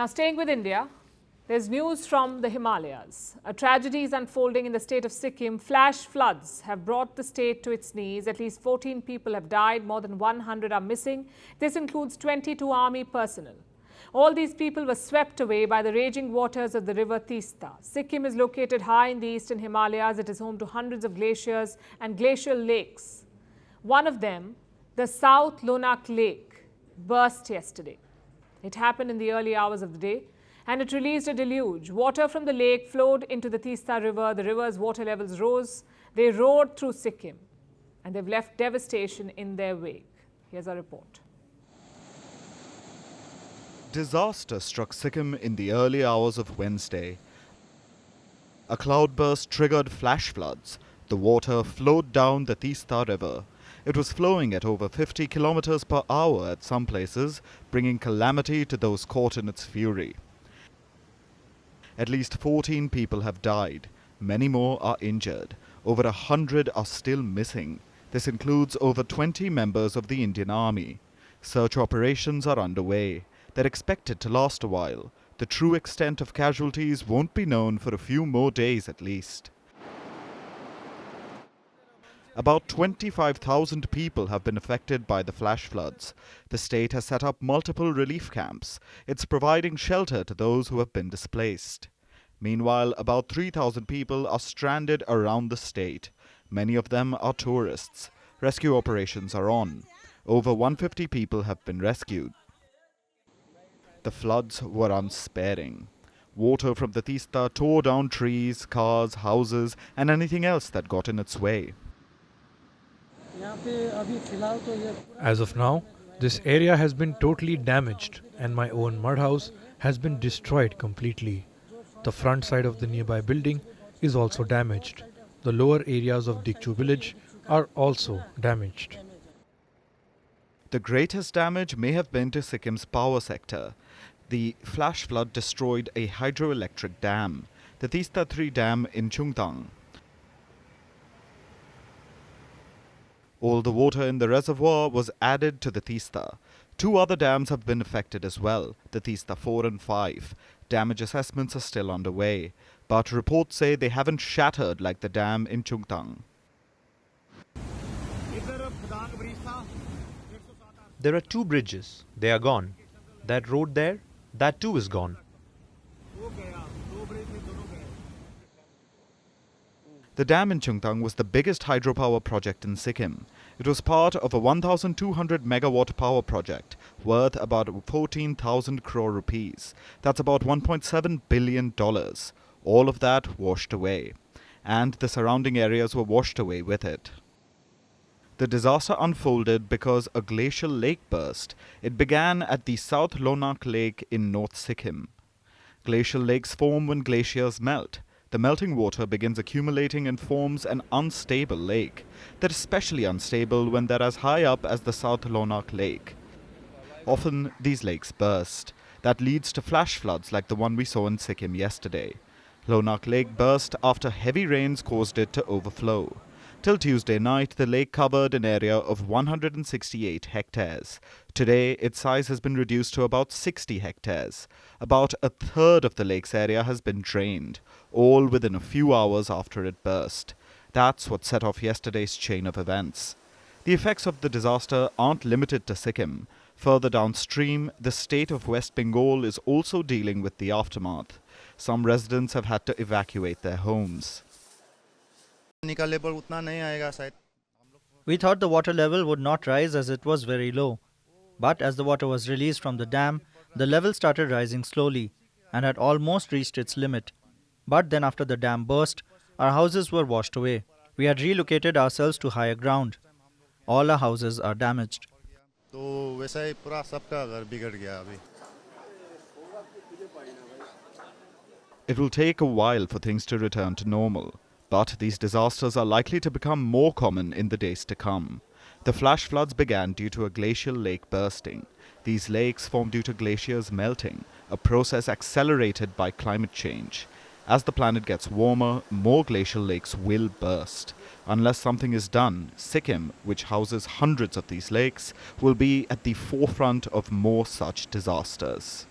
Now, staying with India, there's news from the Himalayas. A tragedy is unfolding in the state of Sikkim. Flash floods have brought the state to its knees. At least 14 people have died. More than 100 are missing. This includes 22 army personnel. All these people were swept away by the raging waters of the river Teesta. Sikkim is located high in the eastern Himalayas. It is home to hundreds of glaciers and glacial lakes. One of them, the South Lhonak Lake, burst yesterday. It happened in the early hours of the day, and it released a deluge. Water from the lake flowed into the Teesta river. The river's water levels rose. They roared through Sikkim, and they've left devastation in their wake. Here's a report. Disaster struck Sikkim in the early hours of Wednesday. A cloudburst triggered flash floods. The water flowed down the Teesta river. It was flowing at over 50 kilometers per hour at some places, bringing calamity to those caught in its fury. At least 14 people have died. Many more are injured. Over 100 are still missing. This includes over 20 members of the Indian Army. Search operations are underway. They're expected to last a while. The true extent of casualties won't be known for a few more days at least. About 25,000 people have been affected by the flash floods. The state has set up multiple relief camps. It's providing shelter to those who have been displaced. Meanwhile, about 3,000 people are stranded around the state. Many of them are tourists. Rescue operations are on. Over 150 people have been rescued. The floods were unsparing. Water from the Teesta tore down trees, cars, houses, and anything else that got in its way. As of now, this area has been totally damaged and my own mud house has been destroyed completely. The front side of the nearby building is also damaged. The lower areas of Dikchu village are also damaged. The greatest damage may have been to Sikkim's power sector. The flash flood destroyed a hydroelectric dam, the Teesta 3 dam in Chungthang. All the water in the reservoir was added to the Teesta. 2 other dams have been affected as well, the Teesta 4 and 5. Damage assessments are still underway, but reports say they haven't shattered like the dam in Chungthang. There are 2 bridges. They are gone. That road there, that too is gone. The dam in Chungthang was the biggest hydropower project in Sikkim. It was part of a 1,200 megawatt power project worth about 14,000 crore rupees. That's about $1.7 billion. All of that washed away. And the surrounding areas were washed away with it. The disaster unfolded because a glacial lake burst. It began at the South Lhonak Lake in North Sikkim. Glacial lakes form when glaciers melt. The melting water begins accumulating and forms an unstable lake. They're especially unstable when they're as high up as the South Lhonak Lake. Often, these lakes burst. That leads to flash floods like the one we saw in Sikkim yesterday. Lhonak Lake burst after heavy rains caused it to overflow. Till Tuesday night, the lake covered an area of 168 hectares. Today, its size has been reduced to about 60 hectares. About a third of the lake's area has been drained, all within a few hours after it burst. That's what set off yesterday's chain of events. The effects of the disaster aren't limited to Sikkim. Further downstream, the state of West Bengal is also dealing with the aftermath. Some residents have had to evacuate their homes. We thought the water level would not rise as it was very low. But as the water was released from the dam, the level started rising slowly and had almost reached its limit. But then after the dam burst, our houses were washed away. We had relocated ourselves to higher ground. All our houses are damaged. It will take a while for things to return to normal. But these disasters are likely to become more common in the days to come. The flash floods began due to a glacial lake bursting. These lakes formed due to glaciers melting, a process accelerated by climate change. As the planet gets warmer, more glacial lakes will burst. Unless something is done, Sikkim, which houses hundreds of these lakes, will be at the forefront of more such disasters.